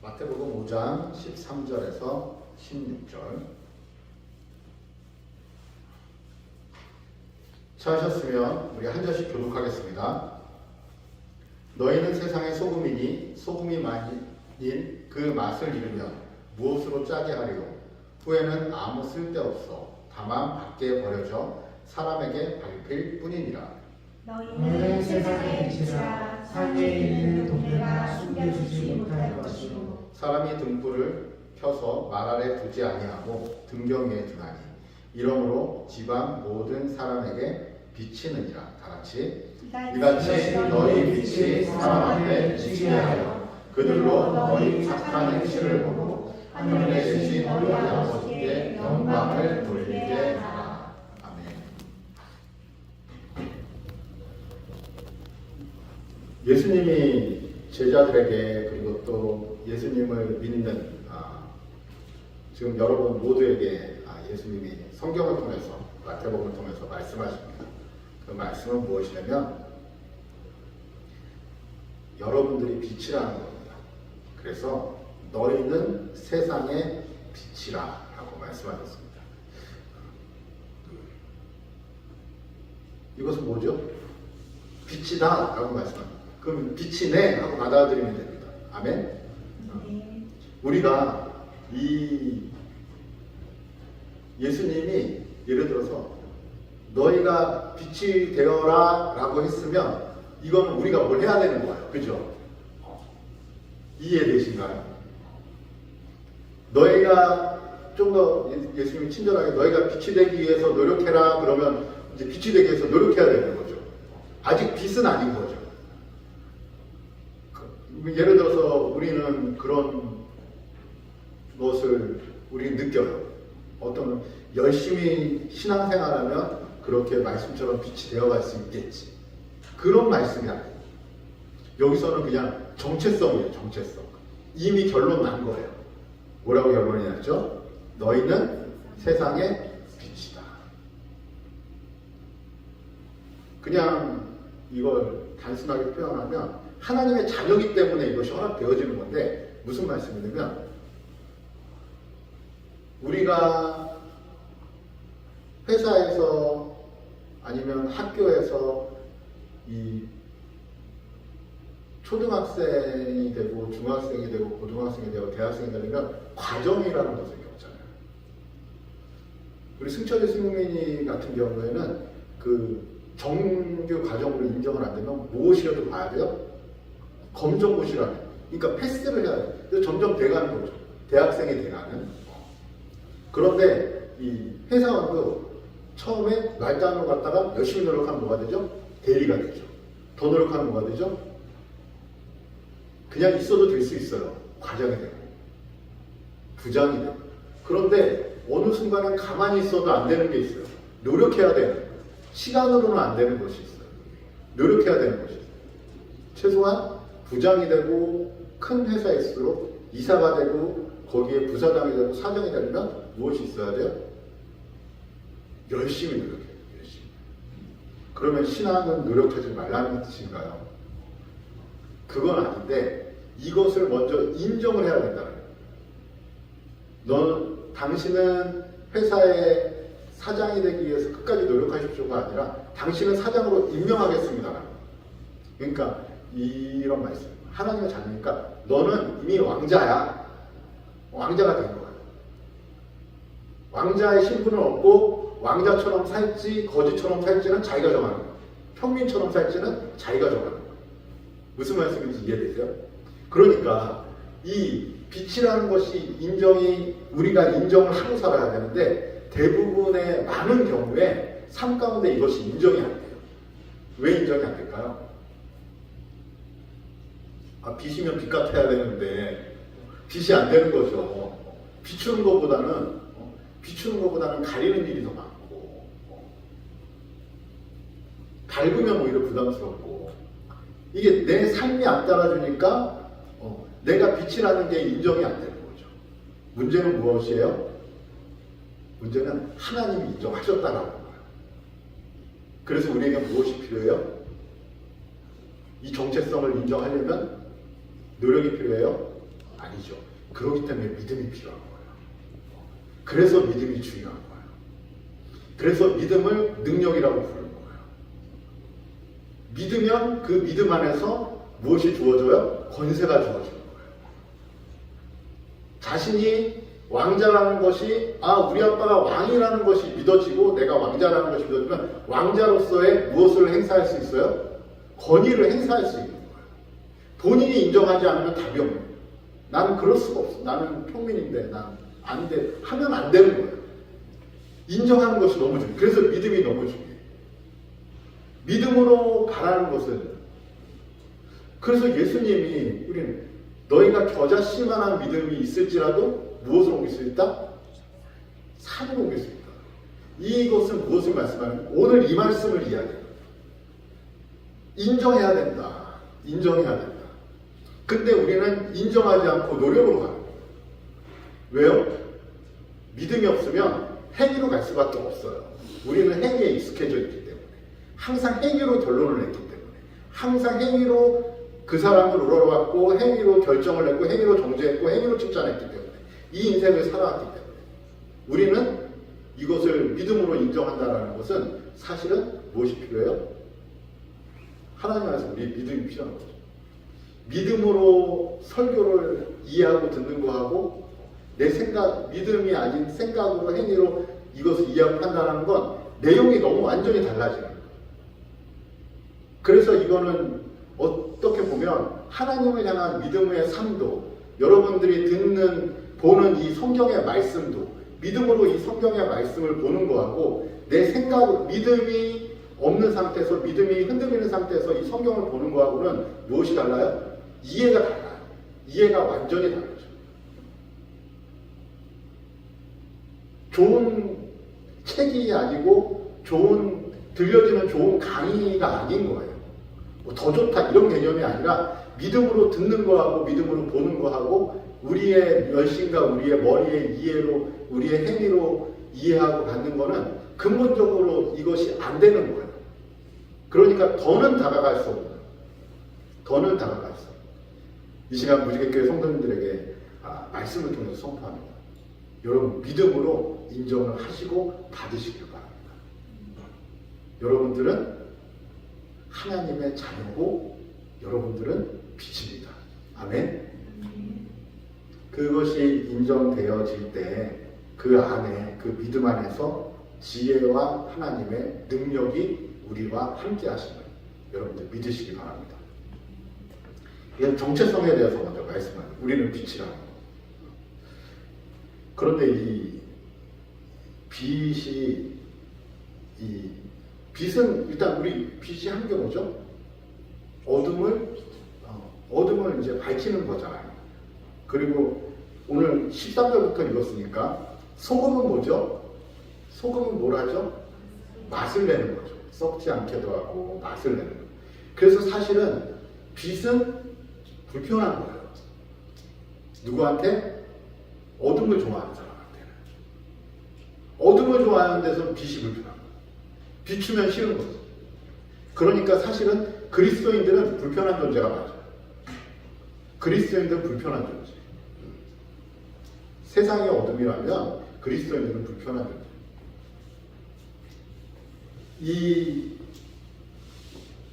마태복음 5장 13절에서 16절. 찾으셨으면 우리 한 절씩 교독하겠습니다. 너희는 세상의 소금이니 소금이 만일 그 맛을 잃으면 무엇으로 짜게 하리요? 후에는 아무 쓸데없어 다만 밖에 버려져 사람에게 밟힐 뿐이니라. 너희는 세상의 빛이라. 산에 있는 동네가 숨겨지지 못할 것이요. 사람이 등불을 켜서 말 아래 두지 아니하고 등경 위에 두나니 이러므로 지방 모든 사람에게 비치느니라. 다같이 이같이 너희 빛이 사람 앞에 비치게 하여 그들로 너희 착한 행실을 보고 하늘에 계신 너희 아버지께 영광을 돌리게 하라. 아멘. 예수님이 제자들에게 그리고 또 예수님을 믿는 지금 여러분 모두에게 예수님이 성경을 통해서 마태복음을 통해서 말씀하십니다. 그 말씀은 무엇이냐면 여러분들이 빛이라는 겁니다. 그래서 너희는 세상의 빛이라 라고 말씀하셨습니다. 이것은 뭐죠? 빛이다 라고 말씀합니다. 그럼 빛이네 하고 받아들이면 됩니다. 아멘? 우리가 이 예수님이 예를 들어서 너희가 빛이 되어라 라고 했으면 이거는 우리가 뭘 해야 되는 거예요. 그죠? 이해되신가요? 너희가 좀 더 예수님이 친절하게 너희가 빛이 되기 위해서 노력해라 그러면 이제 빛이 되기 위해서 노력해야 되는 거죠. 아직 빛은 아닌 거죠. 예를 들어서 우리는 그런 것을 우리 느껴요. 어떤 열심히 신앙생활하면 그렇게 말씀처럼 빛이 되어갈 수 있겠지. 그런 말씀이 아니에요. 여기서는 그냥 정체성이에요. 정체성. 이미 결론 난 거예요. 뭐라고 결론이 났죠? 너희는 세상의 빛이다. 그냥 이걸 단순하게 표현하면 하나님의 자녀이기 때문에 이것이 허락되어지는 건데 무슨 말씀이냐면 우리가 회사에서 아니면 학교에서 이 초등학생이 되고 중학생이 되고 고등학생이 되고 대학생이 되면 과정이라는 것을 겪잖아요. 우리 승철이 승민이 같은 경우에는 그 정규 과정으로 인정을 안 되면 무엇이라도 봐야 돼요? 검정고시라는. 그러니까 패스를 해야 돼요. 그래서 점점 돼가는 거죠. 대학생이 돼가는. 그런데 이 회사원도 처음에 말단으로 갔다가 열심히 노력하면 뭐가 되죠? 대리가 되죠. 더 노력하면 뭐가 되죠? 그냥 있어도 될 수 있어요. 과장이 되고 부장이 되고. 그런데 어느 순간은 가만히 있어도 안 되는 게 있어요. 노력해야 되는 거예요. 시간으로는 안 되는 것이 있어요. 노력해야 되는 것이 있어요. 최소한 부장이 되고 큰 회사일수록 이사가 되고 거기에 부사장이 되고 사장이 되려면 무엇이 있어야 돼요? 열심히 노력해요. 열심히. 그러면 신앙은 노력하지 말라는 뜻인가요? 그건 아닌데 이것을 먼저 인정을 해야 된다는 거예요. 당신은 회사의 사장이 되기 위해서 끝까지 노력하십시오가 아니라 당신은 사장으로 임명하겠습니다. 그러니까 이런 말씀. 하나님의 자녀니까 너는 이미 왕자야. 왕자가 된 거야. 왕자의 신분을 얻고 왕자처럼 살지 거지처럼 살지는 자기가 정하는 거야. 평민처럼 살지는 자기가 정하는 거야. 무슨 말씀인지 이해되세요? 그러니까 이 빛이라는 것이 우리가 인정을 하고 살아야 되는데 대부분의 많은 경우에 삶 가운데 이것이 인정이 안 돼요. 왜 인정이 안 될까요? 빛이면 빛 같아야 되는데 빛이 안 되는 거죠. 비추는 것보다는 가리는 일이 더 많고 밝으면 오히려 부담스럽고 이게 내 삶이 안 따라주니까 내가 빛이라는 게 인정이 안 되는 거죠. 문제는 무엇이에요? 문제는 하나님이 인정하셨다라는 거예요. 그래서 우리에게 무엇이 필요해요? 이 정체성을 인정하려면 노력이 필요해요? 아니죠. 그렇기 때문에 믿음이 필요한 거예요. 그래서 믿음이 중요한 거예요. 그래서 믿음을 능력이라고 부르는 거예요. 믿으면 그 믿음 안에서 무엇이 주어져요? 권세가 주어지는 거예요. 자신이 왕자라는 것이 우리 아빠가 왕이라는 것이 믿어지고 내가 왕자라는 것이 믿어지면 왕자로서의 무엇을 행사할 수 있어요? 권위를 행사할 수 있는 거예요. 본인이 인정하지 않으면 답이 없는 거예요. 나는 그럴 수가 없어. 나는 평민인데 난 안 돼. 하면 안 되는 거예요. 인정하는 것이 너무 중요해요. 그래서 믿음이 너무 중요해요. 믿음으로 바라는 것은 그래서 예수님이 우리는 너희가 겨자씨만한 믿음이 있을지라도 무엇을 옮길 수 있다? 산을 옮길 수 있다. 이것은 무엇을 말씀하는 오늘 이 말씀을 이야기해요. 인정해야 된다. 인정해야 된다. 근데 우리는 인정하지 않고 노력으로 가는 거예요. 왜요? 믿음이 없으면 행위로 갈 수밖에 없어요. 우리는 행위에 익숙해져 있기 때문에 항상 행위로 결론을 냈기 때문에 항상 행위로 그 사람을 우러러봤고 행위로 결정을 냈고 행위로 정죄했고 행위로 칭찬했기 때문에 이 인생을 살아왔기 때문에 우리는 이것을 믿음으로 인정한다는 것은 사실은 무엇이 필요해요? 하나님 안에서 우리 믿음이 필요한 거죠. 믿음으로 설교를 이해하고 듣는 거하고 내 생각, 믿음이 아닌 생각으로 행위로 이것을 이해하고 판단하는 건 내용이 너무 완전히 달라지는 거예요. 그래서 이거는 어떻게 보면 하나님을 향한 믿음의 삶도 여러분들이 보는 이 성경의 말씀도 믿음으로 이 성경의 말씀을 보는 거하고 내 생각, 믿음이 없는 상태에서 믿음이 흔들리는 상태에서 이 성경을 보는 거하고는 무엇이 달라요? 이해가 달라요. 이해가 완전히 다르죠. 좋은 책이 아니고 들려지는 좋은 강의가 아닌 거예요. 더 좋다 이런 개념이 아니라 믿음으로 듣는 거하고 믿음으로 보는 거하고 우리의 열심과 우리의 머리의 이해로 우리의 행위로 이해하고 받는 거는 근본적으로 이것이 안 되는 거예요. 그러니까 더는 다가갈 수 없는 더는 다가갈 수 없는 이 시간 무지개교회 성도님들에게 말씀을 통해서 선포합니다. 여러분 믿음으로 인정을 하시고 받으시길 바랍니다. 여러분들은 하나님의 자녀고 여러분들은 빛입니다. 아멘. 그것이 인정되어질 때 그 안에 그 믿음 안에서 지혜와 하나님의 능력이 우리와 함께 하심을 여러분들 믿으시기 바랍니다. 이건 정체성에 대해서 먼저 말씀합니다. 우리는 빛이라는 거. 그런데 이 빛은 일단 우리 빛이 한 게 뭐죠? 어둠을 이제 밝히는 거잖아요. 그리고 오늘 13절부터 읽었으니까 소금은 뭐죠? 소금은 뭘 하죠? 맛을 내는 거죠. 썩지 않게도 하고 맛을 내는 거죠. 그래서 사실은 빛은 불편한 거예요. 누구한테? 어둠을 좋아하는 사람한테는. 어둠을 좋아하는 데서는 빛이 불편한 거예요. 비추면 싫은 거죠. 그러니까 사실은 그리스도인들은 불편한 존재가 맞아요. 그리스도인들은 불편한 존재. 세상의 어둠이라면 그리스도인들은 불편한 존재.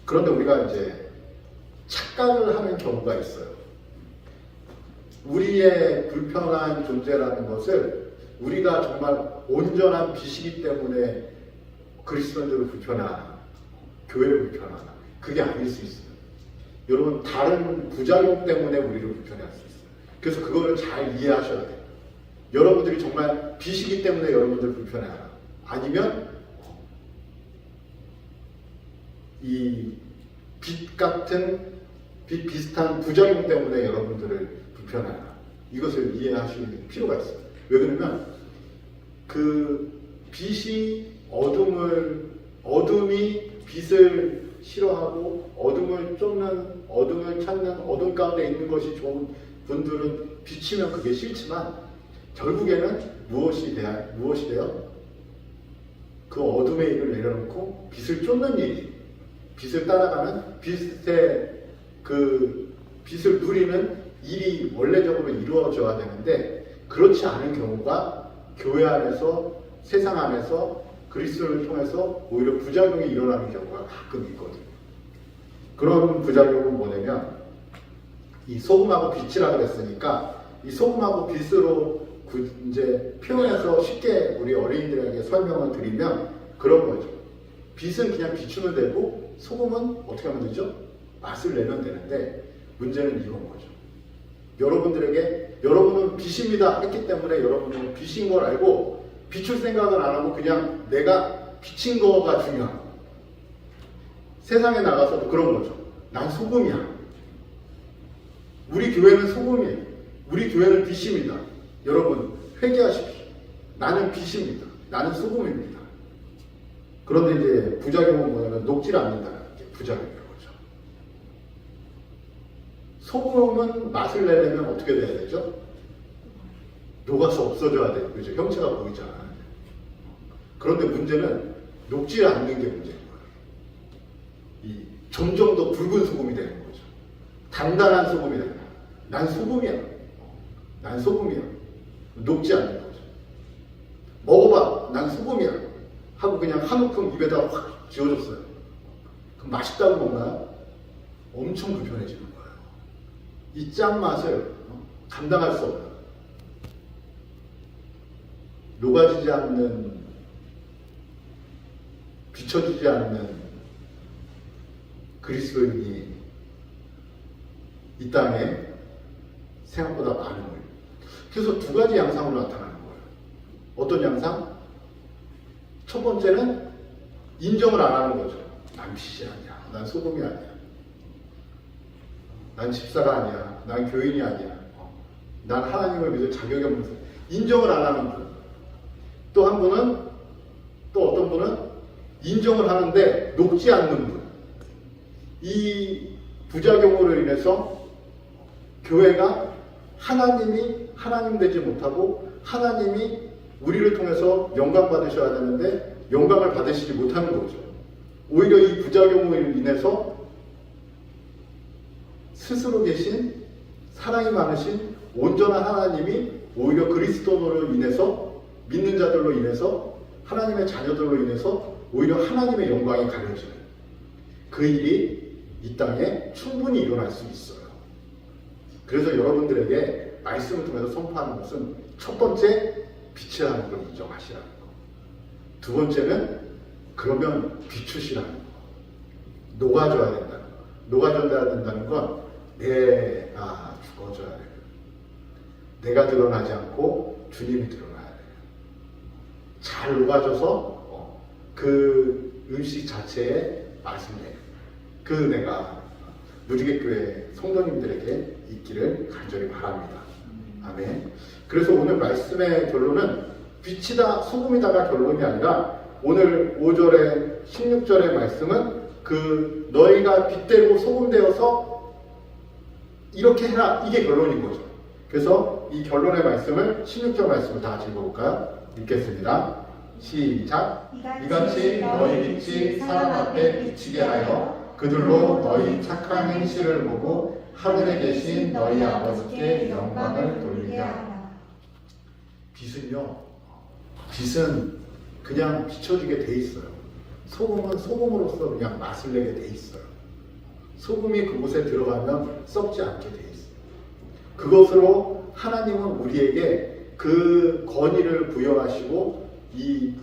그런데 우리가 이제 착각을 하는 경우가 있어요. 우리의 불편한 존재라는 것을 우리가 정말 온전한 빛이기 때문에 그리스도인들을 불편해하나, 교회를 불편해하나, 그게 아닐 수 있어요. 여러분 다른 부작용 때문에 우리를 불편해할 수 있어요. 그래서 그거를 잘 이해하셔야 돼요. 여러분들이 정말 빛이기 때문에 여러분들 불편해하나, 아니면 이 빛 같은 빛 비슷한 부작용 때문에 여러분들을 불편해하나, 이것을 이해하실 필요가 있어요. 왜 그러면 그 빛이 어둠이 빛을 싫어하고 어둠을 쫓는, 어둠을 찾는, 어둠 가운데 있는 것이 좋은 분들은 비치면 그게 싫지만 결국에는 무엇이 돼요? 그 어둠의 일을 내려놓고 빛을 쫓는 일이, 빛을 따라가는 빛의 그 빛을 누리는 일이 원래적으로 이루어져야 되는데 그렇지 않은 경우가 교회 안에서 세상 안에서 그리스도를 통해서 오히려 부작용이 일어나는 경우가 가끔 있거든요. 그런 부작용은 뭐냐면 이 소금하고 빛이라 그랬으니까 이 소금하고 빛으로 이제 표현해서 쉽게 우리 어린이들에게 설명을 드리면 그런 거죠. 빛은 그냥 비추면 되고 소금은 어떻게 하면 되죠? 맛을 내면 되는데 문제는 이건 거죠. 여러분은 빛입니다 했기 때문에 여러분은 빛인 걸 알고 비출 생각은 안 하고 그냥 내가 비친 거가 중요한 거. 세상에 나가서도 그런 거죠. 난 소금이야. 우리 교회는 소금이에요. 우리 교회는 빛입니다. 여러분 회개하십시오. 나는 빛입니다. 나는 소금입니다. 그런데 이제 부작용은 뭐냐면 녹질 않는다는 게 부작용인 거죠. 소금은 맛을 내려면 어떻게 돼야 되죠? 녹아서 없어져야 돼요. 그죠? 형체가 보이잖아요. 그런데 문제는 녹지 않는 게 문제인 거예요. 이 점점 더 붉은 소금이 되는 거죠. 단단한 소금이 되는 거예요. 난 소금이야. 난 소금이야. 녹지 않는 거죠. 먹어봐. 난 소금이야. 하고 그냥 한 움큼 입에다가 확 쥐어줬어요. 그럼 맛있다고 먹나요? 엄청 불편해지는 거예요. 이 짠맛을 감당할 수 없는 녹아지지 않는 비춰지지 않는 그리스도인이 이 땅에 생각보다 많은 거예요. 그래서 두 가지 양상으로 나타나는 거예요. 어떤 양상? 첫 번째는 인정을 안 하는 거죠. 난 빛이 아니야. 난 소금이 아니야. 난 집사가 아니야. 난 교인이 아니야. 난 하나님을 믿을 자격이 없는 사람. 인정을 안 하는 분. 또 한 분은, 또 어떤 분은 인정을 하는데 녹지 않는 분. 이 부작용으로 인해서 교회가 하나님이 하나님 되지 못하고 하나님이 우리를 통해서 영광 받으셔야 되는데 영광을 받으시지 못하는 거죠. 오히려 이 부작용으로 인해서 스스로 계신 사랑이 많으신 온전한 하나님이 오히려 그리스도로 인해서 믿는 자들로 인해서 하나님의 자녀들로 인해서 오히려 하나님의 영광이 가려지는 그 일이 이 땅에 충분히 일어날 수 있어요. 그래서 여러분들에게 말씀을 통해서 선포하는 것은 첫 번째 빛이라는 걸 인정하시라는 거. 두 번째는 그러면 비추시라는 거. 녹아져야 된다는 거. 녹아져야 된다는 건 내가 죽어져야 돼요. 내가 드러나지 않고 주님이 드러나야 돼요. 잘 녹아져서 그 음식 자체에 맛을 내요. 그 은혜가 무지개교회 성도님들에게 있기를 간절히 바랍니다. 아멘. 그래서 오늘 말씀의 결론은 빛이다 소금이다가 결론이 아니라 오늘 5절에 16절의 말씀은 그 너희가 빛되고 소금 되어서 이렇게 해라 이게 결론인 거죠. 그래서 이 결론의 말씀을 16절 말씀을 다 같이 읽어볼까요? 읽겠습니다. 시작. 이같이 너희 빛이 사람 앞에 비치게 하여 그들로 너희 착한 행실을 보고 하늘에 계신 너희 아버지께 영광을 돌리게 하라. 빛은 그냥 비춰지게 돼 있어요. 소금은 소금으로서 그냥 맛을 내게 돼 있어요. 소금이 그곳에 들어가면 썩지 않게 돼 있어요. 그것으로 하나님은 우리에게 그 권위를 부여하시고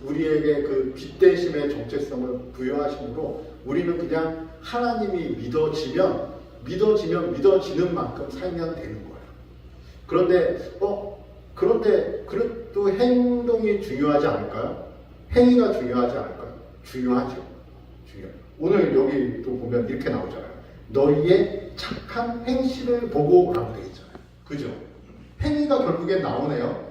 우리에게 그 빛대심의 정체성을 부여하심으로 우리는 그냥 하나님이 믿어지면 믿어지는 만큼 살면 되는 거예요. 그런데 그래도 행동이 중요하지 않을까요? 행위가 중요하지 않을까요? 중요하죠. 오늘 여기 또 보면 이렇게 나오잖아요. 너희의 착한 행실을 보고 라고 되어 있잖아요. 그죠? 행위가 결국엔 나오네요.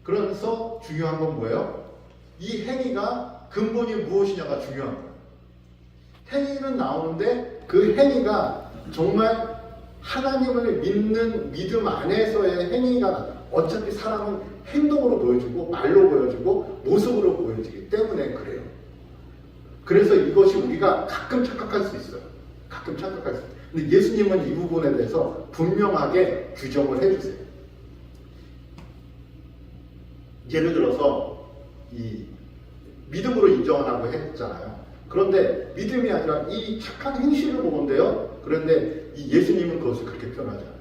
그래서 중요한 건 뭐예요? 이 행위가 근본이 무엇이냐가 중요한 거예요. 행위는 나오는데 그 행위가 정말 하나님을 믿는 믿음 안에서의 행위가 어차피 사람은 행동으로 보여주고 말로 보여주고 모습으로 보여지기 때문에 그래요. 그래서 이것이 우리가 가끔 착각할 수 있어요. 근데 예수님은 이 부분에 대해서 분명하게 규정을 해주세요. 예를 들어서 이 믿음으로 인정하라고 했잖아요. 그런데 믿음이 아니라 이 착한 행실을 보건대요. 그런데 이 예수님은 그것을 그렇게 표현하지 않아요.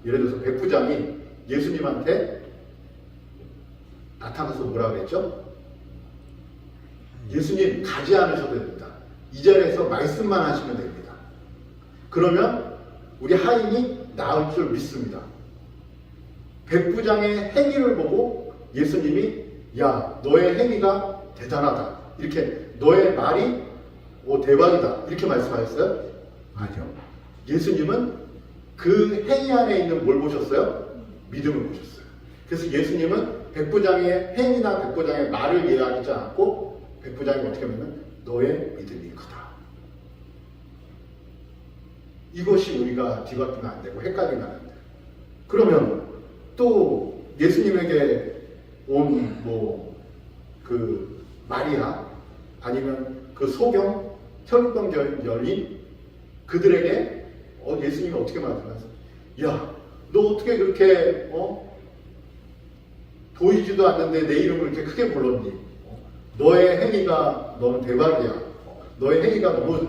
예를 들어서 백부장이 예수님한테 나타나서 뭐라 그랬죠? 예수님 가지 않으셔도 됩니다. 이 자리에서 말씀만 하시면 됩니다. 그러면 우리 하인이 나을 줄 믿습니다. 백부장의 행위를 보고 예수님이 야 너의 행위가 대단하다 이렇게 너의 말이 대박이다 이렇게 말씀하셨어요? 아니요. 예수님은 그 행위 안에 있는 뭘 보셨어요? 믿음을 보셨어요. 그래서 예수님은 백부장의 행위나 백부장의 말을 이해하지 않고 백부장이 어떻게 하면 너의 믿음이 크다. 이것이 우리가 뒤바뀌면 안 되고 헷갈리면 안 돼요. 그러면 또 예수님에게 온 그 마리아 아니면 그 소경 혈루병 여인 그들에게 예수님이 어떻게 말씀하세요? 야, 너 어떻게 그렇게 보이지도 않는데 내 이름을 이렇게 크게 불렀니? 너의 행위가 너무 대박이야. 너의 행위가 너무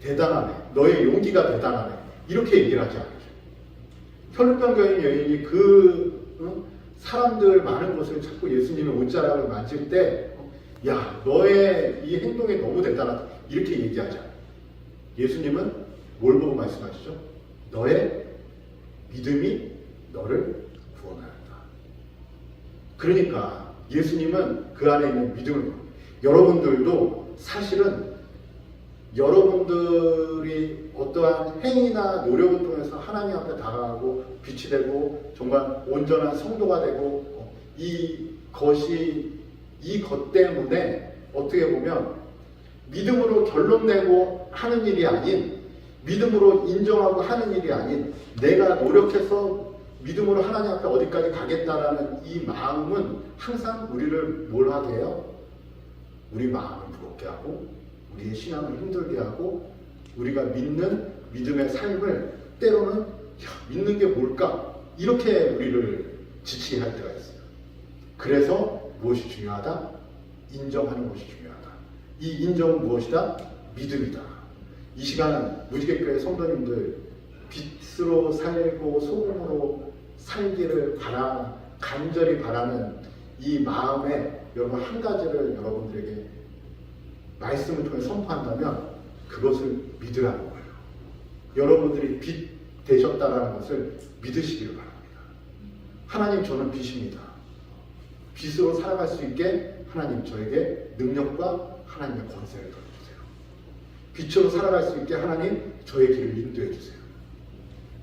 대단하네. 너의 용기가 대단하네. 이렇게 얘기를 하지 않죠. 혈루병 여인이 사람들 많은 곳을 자꾸 예수님의 옷자락을 만질 때, 야, 너의 이 행동이 너무 대단하다. 이렇게 얘기하지 않아요. 예수님은 뭘 보고 말씀하시죠? 너의 믿음이 너를 구원하였다. 그러니까 예수님은 그 안에 있는 믿음을 보고, 여러분들도 사실은 여러분들이 어떠한 행위나 노력을 통해서 하나님 앞에 다가가고 빛이 되고 정말 온전한 성도가 되고 이것 때문에 어떻게 보면 믿음으로 결론 내고 하는 일이 아닌 믿음으로 인정하고 하는 일이 아닌 내가 노력해서 믿음으로 하나님 앞에 어디까지 가겠다라는 이 마음은 항상 우리를 뭘 하게 해요? 우리 마음을 무겁게 하고 우리의 신앙을 힘들게 하고 우리가 믿는 믿음의 삶을 때로는 믿는 게 뭘까? 이렇게 우리를 지치게 할 때가 있어요. 그래서 무엇이 중요하다? 인정하는 것이 중요하다. 이 인정은 무엇이다? 믿음이다. 이 시간은 무지개교회 성도님들 빛으로 살고 소금으로 살기를 간절히 바라는 이 마음에 여러분 한 가지를 여러분들에게 말씀을 통해 선포한다면 그것을 믿으라는 거예요. 여러분들이 빛 되셨다는 것을 믿으시기를 바랍니다. 하나님 저는 빛입니다. 빛으로 살아갈 수 있게 하나님 저에게 능력과 하나님의 권세를 더해주세요. 빛으로 살아갈 수 있게 하나님 저의 길을 인도해 주세요.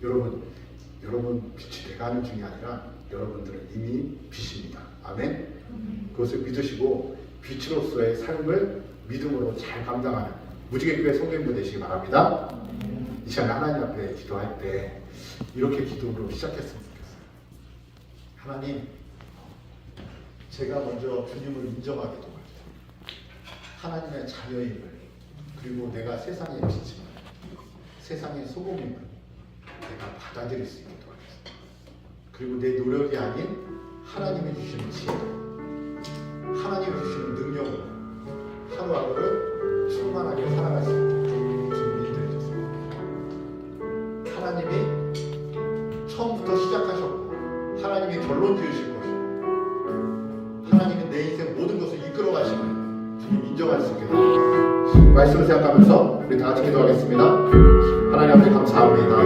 여러분 빛이 돼가는 중이 아니라 여러분들은 이미 빛입니다. 아멘? 그것을 믿으시고 빛으로서의 삶을 믿음으로 잘 감당하는 무지개교회 성도님들 되시기 바랍니다. 이 시간 하나님 앞에 기도할 때 이렇게 기도로 시작했으면 좋겠어요. 하나님, 제가 먼저 주님을 인정하게 도와주세요. 하나님의 자녀임을, 그리고 내가 세상의 빛임을, 세상의 소금임을 내가 받아들일 수 있게 도와주세요. 그리고 내 노력이 아닌 하나님이 주시는 지혜로, 하나님이 주시는 능력으로 하루하루를 충만하게 살아갈 수 있게 주님 인도해 주세요. 하나님이 처음부터 시작하셨고 하나님이 결론 지으실 것이고 하나님이 내 인생 모든 것을 이끌어 가심을 주님 인정할 수 있게 됩니다. 말씀을 생각하면서 우리 다 같이 기도하겠습니다. 하나님 앞에 감사합니다.